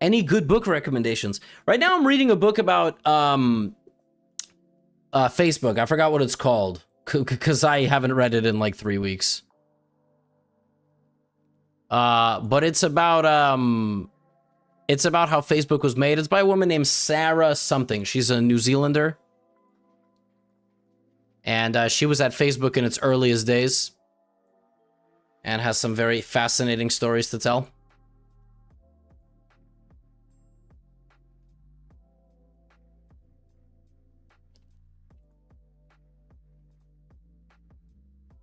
Any good book recommendations? Right now I'm reading a book about Facebook. I forgot what it's called because I haven't read it in like 3 weeks. But it's about how Facebook was made. It's by a woman named Sarah something. She's a New Zealander. And she was at Facebook in its earliest days. And has some very fascinating stories to tell.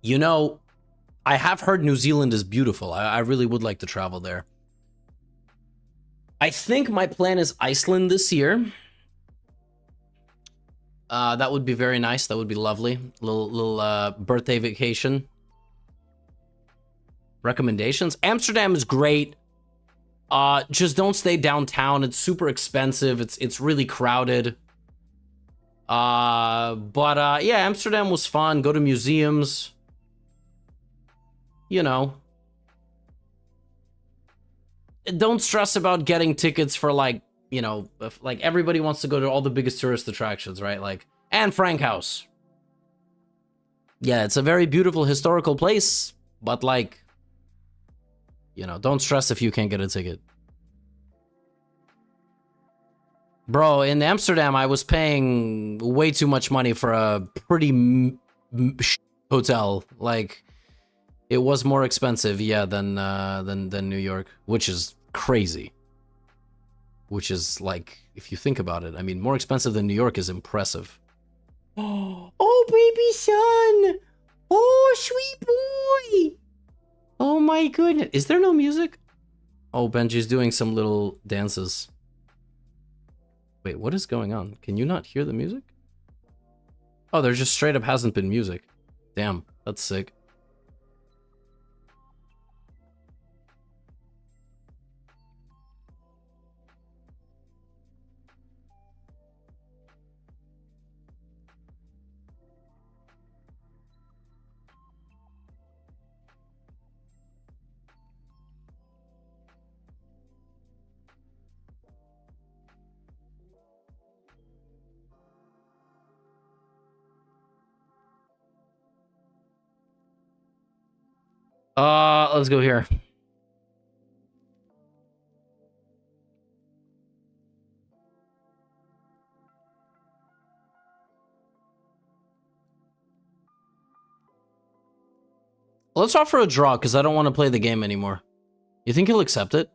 You know, I have heard New Zealand is beautiful. I really would like to travel there. I think my plan is Iceland this year. That would be very nice. That would be lovely. Little birthday vacation. Recommendations? Amsterdam is great. Just don't stay downtown. It's super expensive. It's really crowded. But yeah, Amsterdam was fun. Go to museums. You know. Don't stress about getting tickets for like, you know, like everybody wants to go to all the biggest tourist attractions, right? Like Anne Frank House. Yeah, it's a very beautiful historical place, but like, you know, don't stress if you can't get a ticket. Bro, in Amsterdam, I was paying way too much money for a pretty hotel. Like, it was more expensive, yeah, than New York, which is crazy. Which is like, if you think about it, I mean, more expensive than New York is impressive. Oh, baby son! Oh, sweet boy! Oh my goodness. Is there no music? Oh, Benji's doing some little dances. Wait, what is going on? Can you not hear the music? Oh, there just straight up hasn't been music. Damn, that's sick. Let's go here. Let's offer a draw, because I don't want to play the game anymore. You think he'll accept it?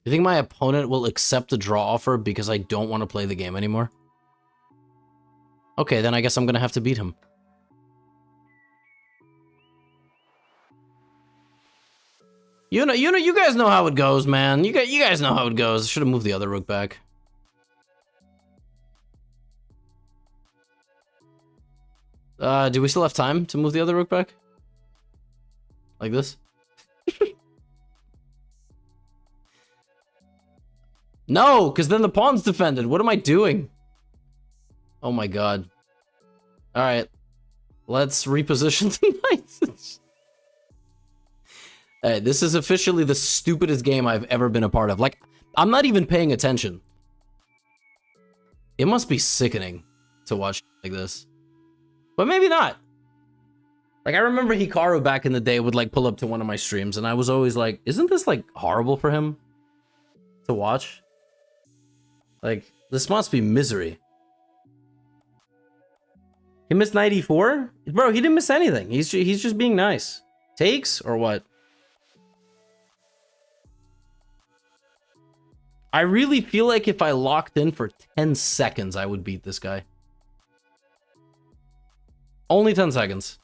You think my opponent will accept the draw offer because I don't want to play the game anymore? Okay, then I guess I'm gonna have to beat him. You guys know how it goes, man. You guys know how it goes. I should have moved the other rook back. Do we still have time to move the other rook back? Like this? No, because then the pawn's defended. What am I doing? Oh my god. Alright. Let's reposition the knights. This is officially the stupidest game I've ever been a part of. Like, I'm not even paying attention. It must be sickening to watch like this. But maybe not. Like, I remember Hikaru back in the day would, like, pull up to one of my streams, and I was always like, isn't this, like, horrible for him to watch? Like, this must be misery. He missed 94? Bro, he didn't miss anything. He's just being nice. Takes or what? I really feel like if I locked in for 10 seconds, I would beat this guy. Only 10 seconds.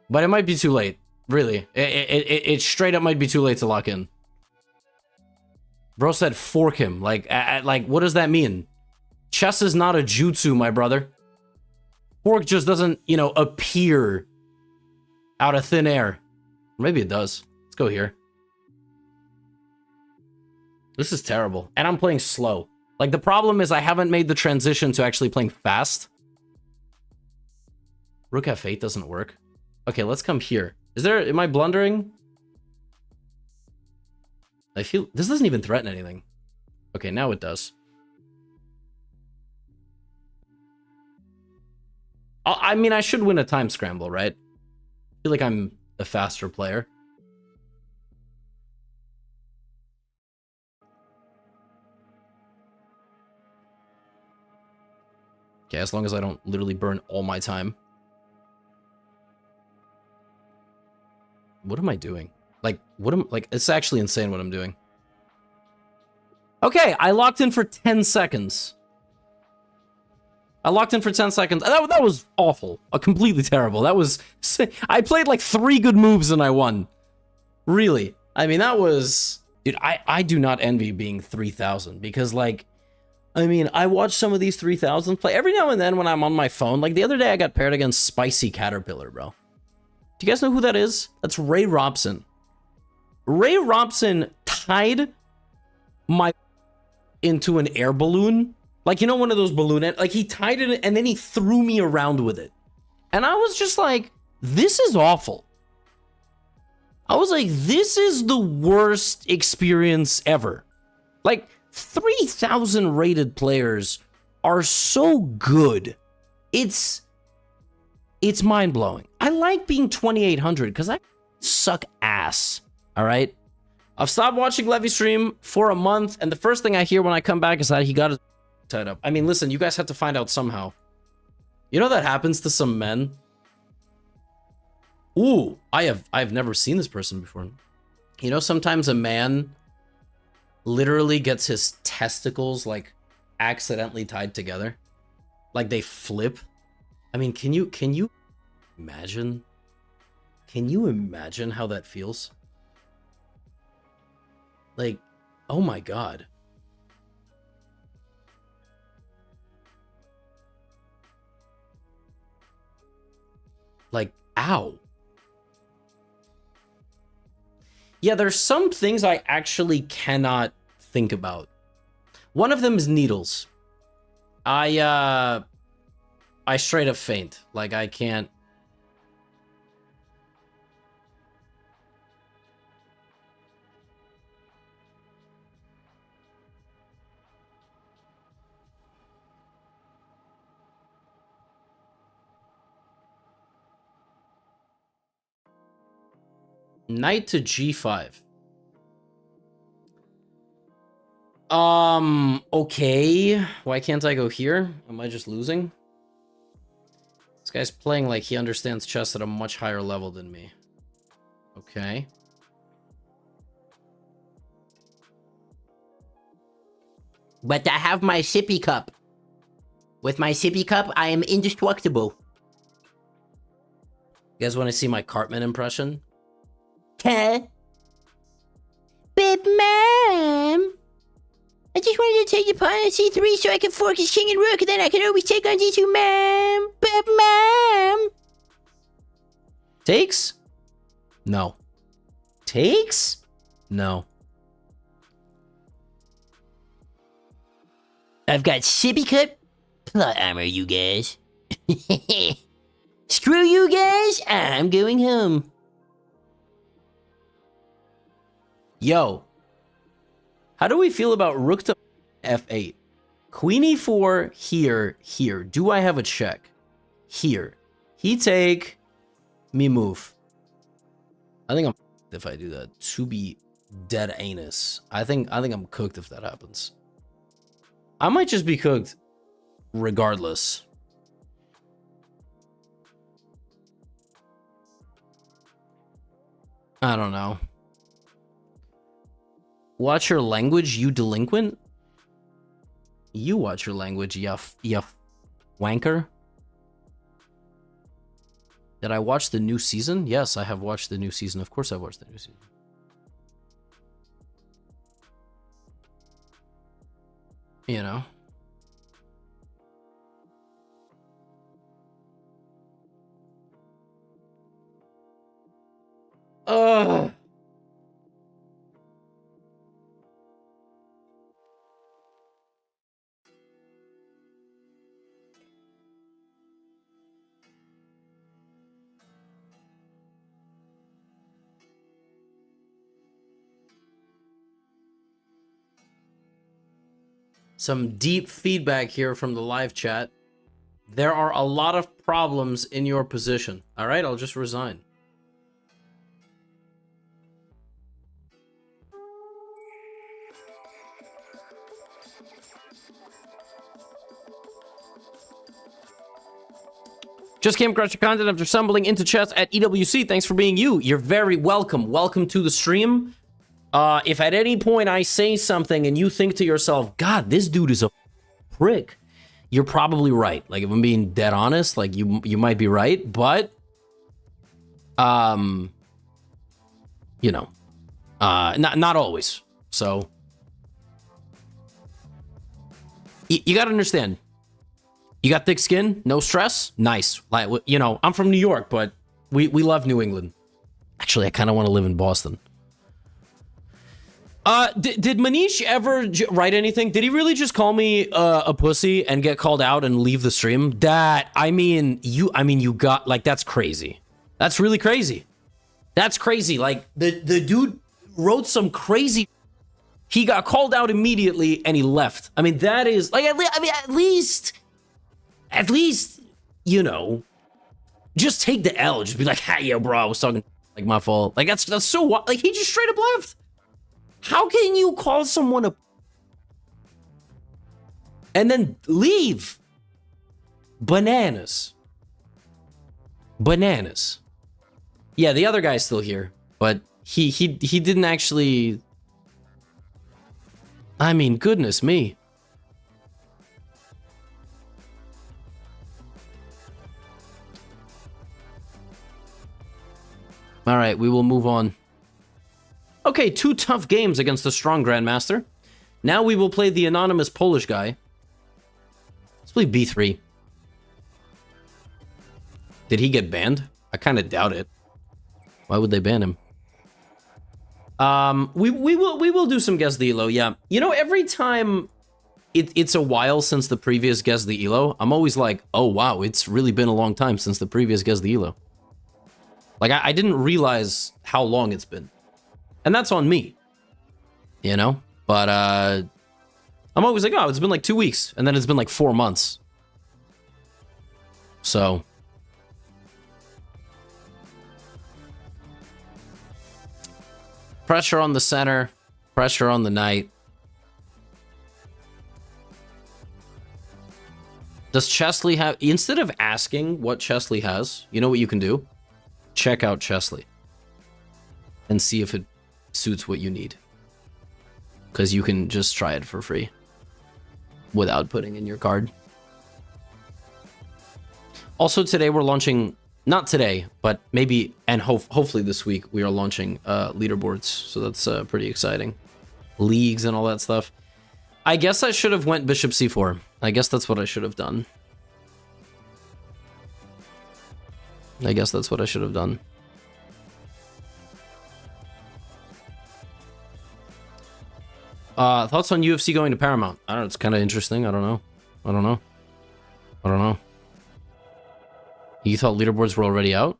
But it might be too late. Really. It straight up might be too late to lock in. Bro said fork him. Like, what does that mean? Chess is not a jutsu, my brother. Fork just doesn't, you know, appear out of thin air. Maybe it does. Let's go here. This is terrible. And I'm playing slow. Like, the problem is I haven't made the transition to actually playing fast. Rook F8 doesn't work. Okay, let's come here. Am I blundering? I feel this doesn't even threaten anything. Okay, now it does. I mean, I should win a time scramble, right? I feel like I'm a faster player. Okay, as long as I don't literally burn all my time. What am I doing? Like, it's actually insane what I'm doing. Okay, I locked in for 10 seconds. I locked in for 10 seconds. That was awful. Completely terrible. That was... I played like 3 good moves and I won. Really. I mean, that was... Dude, I do not envy being 3,000 because, like... I mean, I watch some of these 3,000 play every now and then when I'm on my phone. Like, the other day I got paired against Spicy Caterpillar, bro. Do you guys know who that is? That's Ray Robson. Ray Robson tied my into an air balloon. Like, you know, one of those balloon... Like, he tied it and then he threw me around with it. And I was just like, this is awful. I was like, this is the worst experience ever. Like, 3,000 rated players are so good. It's mind-blowing. I like being 2,800 because I suck ass. All right? I've stopped watching Levy stream for a month, and the first thing I hear when I come back is that he got his tied up. I mean, listen, you guys have to find out somehow. You know that happens to some men? Ooh, I've never seen this person before. You know, sometimes a man literally gets his testicles, like, accidentally tied together. Like, they flip. I mean, can you imagine? Can you imagine how that feels? Like, oh my god. Like, ow. Yeah, there's some things I actually cannot think about. One of them is needles. I straight up faint. Like, I can't. Knight to G5. Okay. Why can't I go here? Am I just losing? This guy's playing like he understands chess at a much higher level than me. Okay. But I have my sippy cup. With my sippy cup, I am indestructible. You guys want to see my Cartman impression? Huh? But Mom, I just wanted to take the pawn on C3 so I can fork his king and rook, and then I can always take on D2, Mom. But Mom. Takes? No. Takes? No. I've got sippy cup plot armor, you guys. Screw you guys, I'm going home. Yo, how do we feel about rook to f8? Queen e4, here. Do I have a check? Here. He take, me move. I think I'm if I do that. To be dead anus. I think I'm cooked if that happens. I might just be cooked regardless. I don't know. Watch your language, you delinquent? You watch your language, you wanker. Did I watch the new season? Yes, I have watched the new season. Of course I watched the new season. You know? Ugh. Some deep feedback here from the live chat. There are a lot of problems in your position. All right, I'll just resign. Just came across your content after stumbling into chess at EWC. Thanks for being you. You're very welcome. Welcome to the stream. If at any point I say something and you think to yourself, God, this dude is a prick, you're probably right. Like, if I'm being dead honest, like, you might be right, but you know, not always. So you gotta understand. You got thick skin, no stress, nice. Like, you know, I'm from New York, but we love New England. Actually, I kind of want to live in Boston. Did Manish ever write anything? Did he really just call me a pussy and get called out and leave the stream? I mean, you got, like, that's crazy. That's really crazy. That's crazy. Like, the dude wrote some crazy. He got called out immediately and he left. I mean, that is like, at least, you know, just take the L. Just be like, hey, yo, bro, I was talking, like, my fault. Like, that's so, like, he just straight up left. How can you call someone a and then leave? Bananas. Bananas. Yeah, the other guy's still here, but he didn't actually. I mean, goodness me. All right, we will move on. Okay, 2 tough games against the strong Grandmaster. Now we will play the anonymous Polish guy. Let's play B3. Did he get banned? I kind of doubt it. Why would they ban him? We will do some Guess the Elo, yeah. You know, every time it's a while since the previous Guess the Elo, I'm always like, oh wow, it's really been a long time since the previous Guess the Elo. Like, I didn't realize how long it's been. And that's on me, you know? But, I'm always like, oh, it's been like 2 weeks. And then it's been like 4 months. So. Pressure on the center. Pressure on the knight. Does Chesley have... Instead of asking what Chesley has, you know what you can do? Check out Chesley. And see if it suits what you need. Because you can just try it for free. Without putting in your card. Also today we're launching... Not today, but maybe... And hopefully this week we are launching leaderboards. So that's pretty exciting. Leagues and all that stuff. I guess I should have went Bishop C4. I guess that's what I should have done. I guess that's what I should have done. Thoughts on UFC going to Paramount? I don't know, it's kind of interesting. I don't know. You thought leaderboards were already out?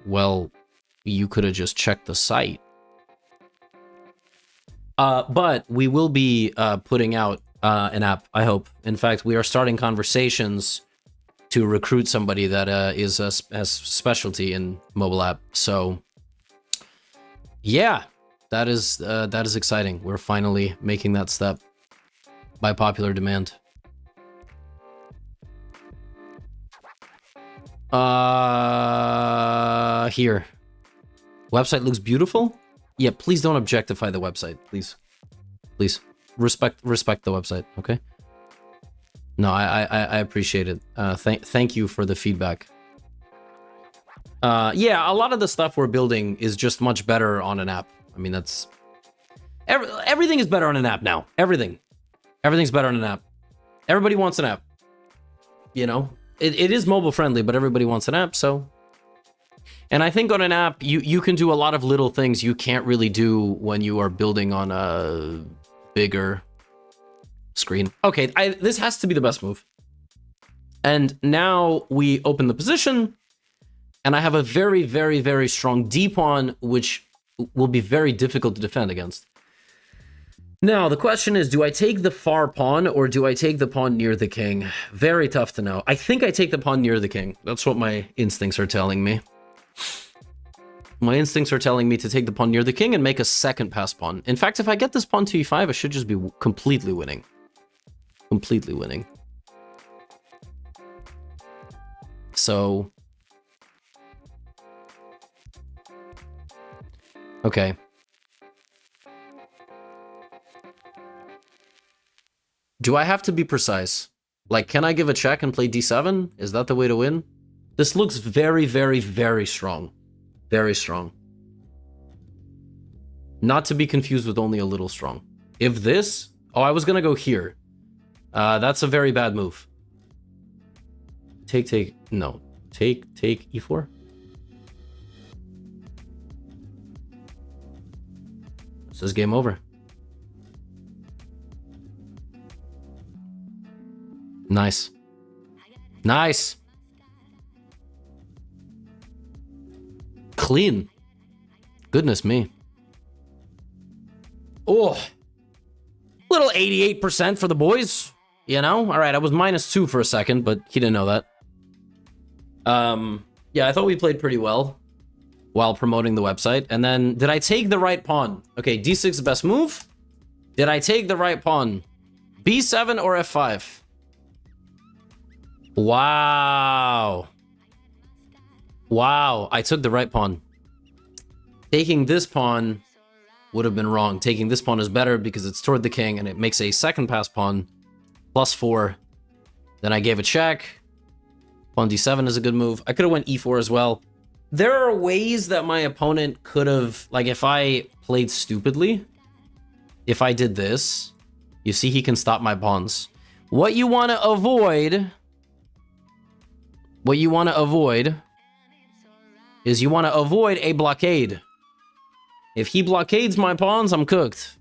Well, you could have just checked the site. But we will be putting out an app, I hope. In fact, we are starting conversations to recruit somebody that has specialty in mobile app. So, yeah. That is exciting. We're finally making that step by popular demand. Here. Website looks beautiful? Yeah, please don't objectify the website, please. Please. Respect the website, okay? No, I appreciate it. Thank you for the feedback. Yeah, a lot of the stuff we're building is just much better on an app. I mean, that's... Everything is better on an app now. Everything's better on an app. Everybody wants an app. You know? It is mobile friendly, but everybody wants an app, so... And I think on an app, you can do a lot of little things you can't really do when you are building on a bigger screen. Okay, this has to be the best move. And now we open the position, and I have a very, very, very strong D pawn, which will be very difficult to defend against. Now, the question is, do I take the far pawn or do I take the pawn near the king? Very tough to know. I think I take the pawn near the king. That's what my instincts are telling me. My instincts are telling me to take the pawn near the king and make a second pass pawn. In fact, if I get this pawn to e5, I should just be completely winning. Completely winning. So... okay. Do I have to be precise? Like, can I give a check and play d7? Is that the way to win? This looks very, very, very strong. Very strong. Not to be confused with only a little strong. If this... oh, I was gonna go here. That's a very bad move. Take... no. Take e4? This is game over. Nice. Nice. Clean. Goodness me. Oh. Little 88% for the boys. You know? Alright, I was -2 for a second, but he didn't know that. Yeah, I thought we played pretty well while promoting the website. And then, did I take the right pawn? Okay, d6 is the best move. Did I take the right pawn? b7 or f5? Wow. Wow, I took the right pawn. Taking this pawn would have been wrong. Taking this pawn is better because it's toward the king and it makes a second pass pawn +4. Then I gave a check. Pawn d7 is a good move. I could have went e4 as well. There are ways that my opponent could have, like if I played stupidly, if I did this, you see he can stop my pawns. What you want to avoid... what you want to avoid is you want to avoid a blockade. If he blockades my pawns, I'm cooked.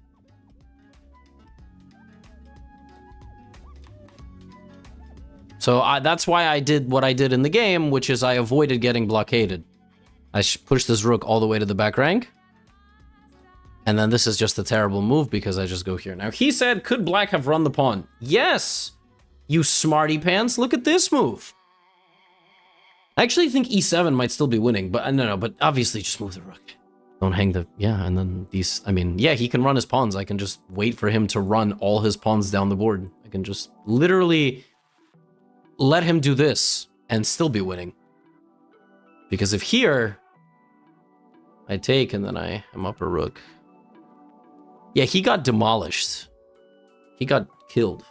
So that's why I did what I did in the game, which is I avoided getting blockaded. I pushed this rook all the way to the back rank. And then this is just a terrible move because I just go here. Now, he said, could black have run the pawn? Yes! You smarty pants, look at this move. I actually think e7 might still be winning, but no, but obviously just move the rook. Don't hang the... yeah, and then these... I mean, yeah, he can run his pawns. I can just wait for him to run all his pawns down the board. I can just literally let him do this and still be winning. Because if here, I take and then I am up a rook. Yeah, he got demolished. He got killed.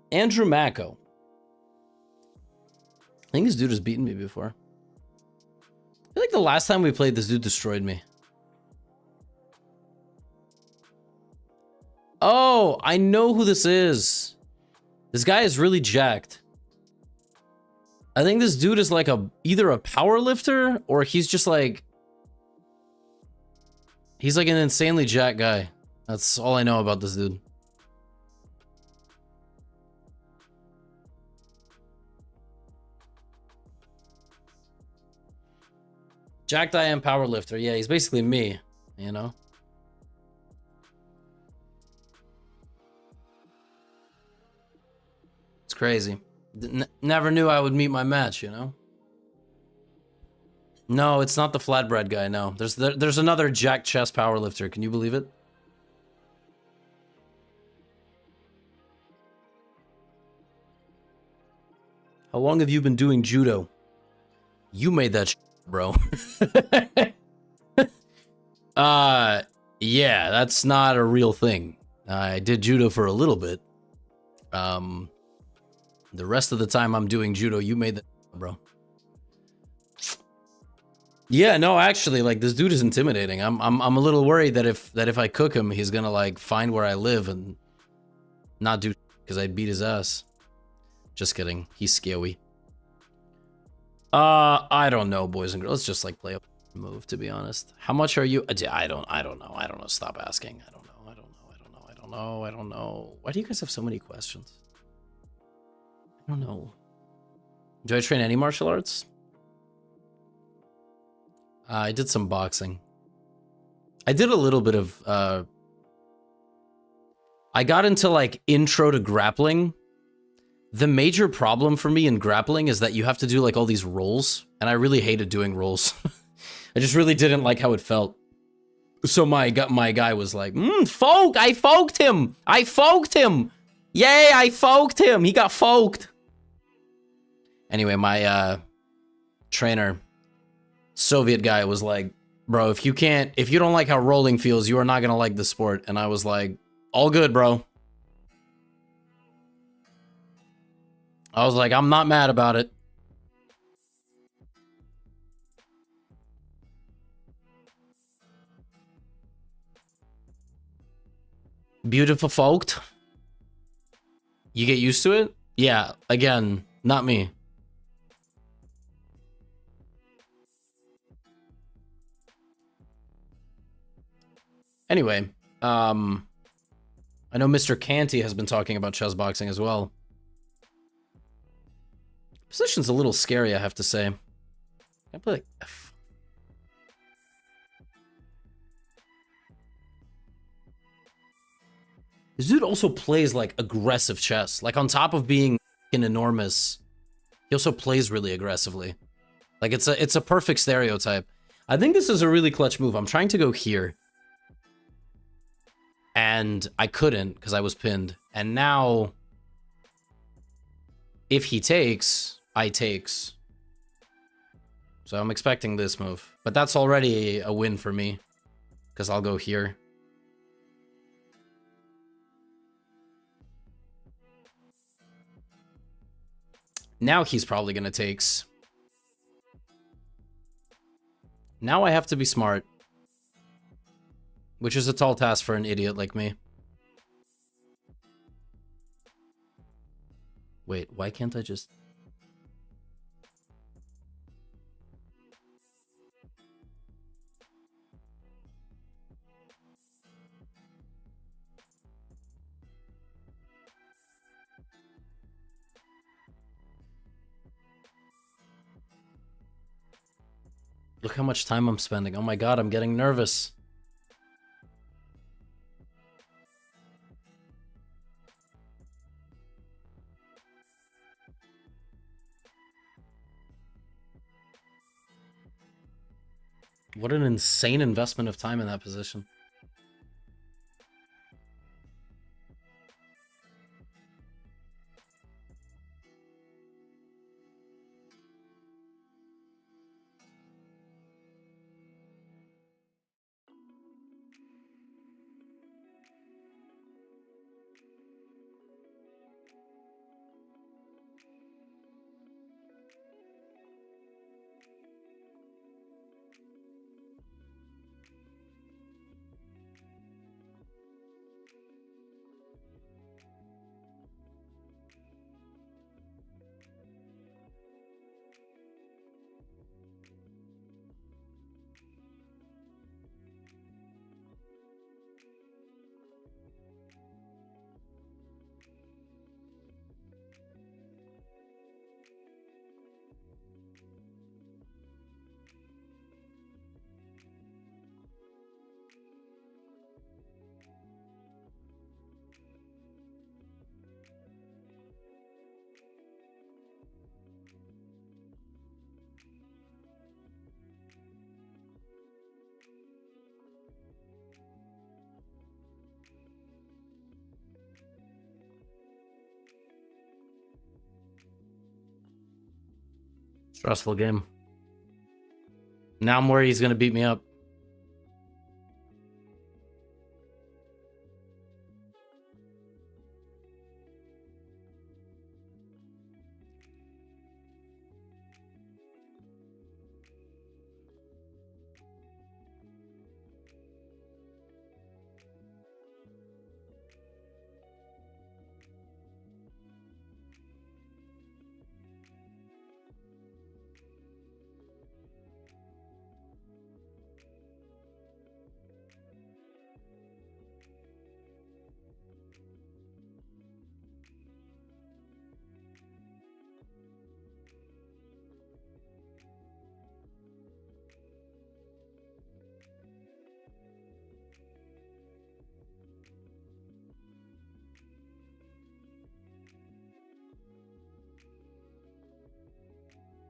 Andrew Maco. I think this dude has beaten me before. I feel like the last time we played, this dude destroyed me. Oh, I know who this is. This guy is really jacked. I think this dude is like either a power lifter or he's just like... he's like an insanely jacked guy. That's all I know about this dude. Jacked I am power lifter. Yeah, he's basically me, you know? It's crazy. Never knew I would meet my match, you know? No, it's not the flatbread guy, no. There's another jack chest power lifter. Can you believe it? How long have you been doing judo? You made that bro. Yeah, that's not a real thing. I did judo for a little bit. The rest of the time I'm doing judo, you made that, bro. Yeah, no, actually, like this dude is intimidating. I'm a little worried that if I cook him, he's gonna like find where I live and not do because I'd beat his ass. Just kidding. He's scary. I don't know, boys and girls. Let's just like play a move, to be honest. How much are you? I don't know. Stop asking. I don't know. Why do you guys have so many questions? I don't know. Do I train any martial arts? I did some boxing. I did a little bit of, I got into like intro to grappling. The major problem for me in grappling is that you have to do like all these rolls, and I really hated doing rolls. I just really didn't like how it felt. So my guy was like, folk, I folked him. I folked him. Yay, I folked him. He got folked. Anyway, my trainer, Soviet guy, was like, bro, if you don't like how rolling feels, you are not gonna like the sport. And I was like, all good, bro. I was like, I'm not mad about it. Beautiful folked. You get used to it? Yeah, again, not me. Anyway, I know Mr. Canty has been talking about chess boxing as well. Position's a little scary, I have to say. I play like F. This dude also plays like aggressive chess. Like on top of being enormous, he also plays really aggressively. Like it's a perfect stereotype. I think this is a really clutch move. I'm trying to go here. And I couldn't because I was pinned. And now, if he takes, I takes. So I'm expecting this move. But that's already a win for me. Because I'll go here. Now he's probably going to takes. Now I have to be smart. Which is a tall task for an idiot like me. Wait, why can't I just... Look how much time I'm spending. Oh my god, I'm getting nervous. What an insane investment of time in that position. Stressful game. Now I'm worried he's gonna beat me up.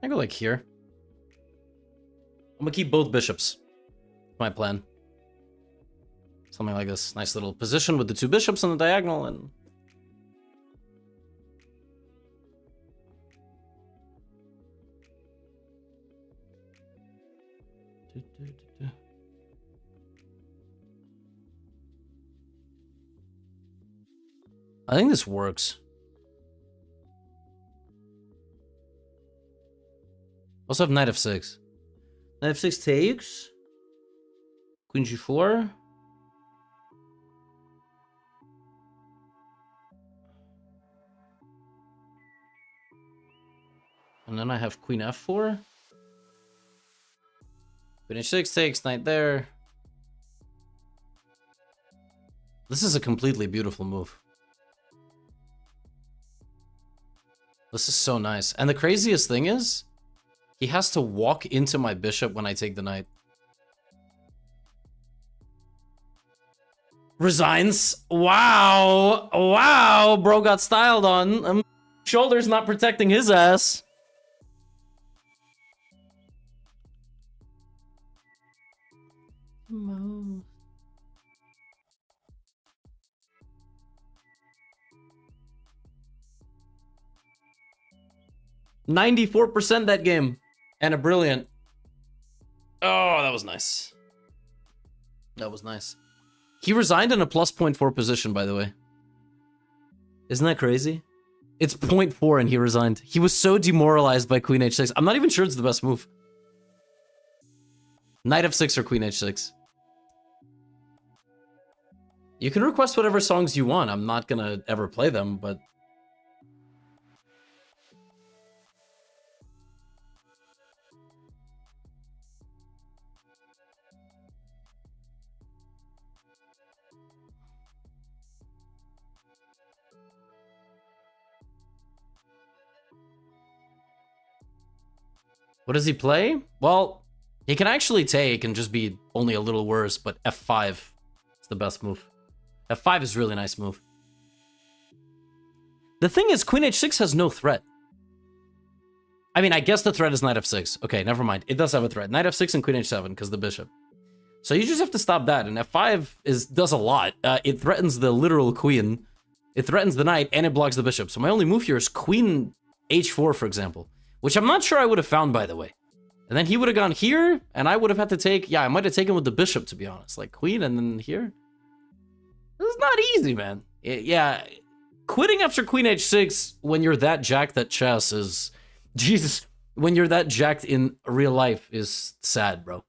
I go like here. I'm gonna keep both bishops. My plan. Something like this. Nice little position with the 2 bishops on the diagonal and... I think this works. Also have knight f6. Knight f6 takes. Queen g4. And then I have queen f4. Queen h6 takes, knight there. This is a completely beautiful move. This is so nice. And the craziest thing is, he has to walk into my bishop when I take the knight. Resigns. Wow. Wow. Bro got styled on. Shoulder's not protecting his ass. No. 94% that game. And a brilliant. Oh, that was nice. That was nice. He resigned in a plus 0.4 position, by the way. Isn't that crazy? It's 0.4 and he resigned. He was so demoralized by queen h6. I'm not even sure it's the best move. Knight f6 or queen h6. You can request whatever songs you want. I'm not gonna ever play them, but... What does he play? Well, he can actually take and just be only a little worse, but f5 is the best move. f5 is a really nice move. The thing is, queen h6 has no threat. I mean, I guess the threat is knight f6. Okay, never mind. It does have a threat. Knight f6 and queen h7 because the bishop. So you just have to stop that, and f5 does a lot. It threatens the literal queen. It threatens the knight, and it blocks the bishop. So my only move here is queen h4, for example. Which I'm not sure I would have found, by the way. And then he would have gone here, and I would have had to take... Yeah, I might have taken with the bishop, to be honest. Like, queen, and then here. This is not easy, man. Yeah, quitting after queen h6 when you're that jacked at chess is... Jesus, when you're that jacked in real life is sad, bro.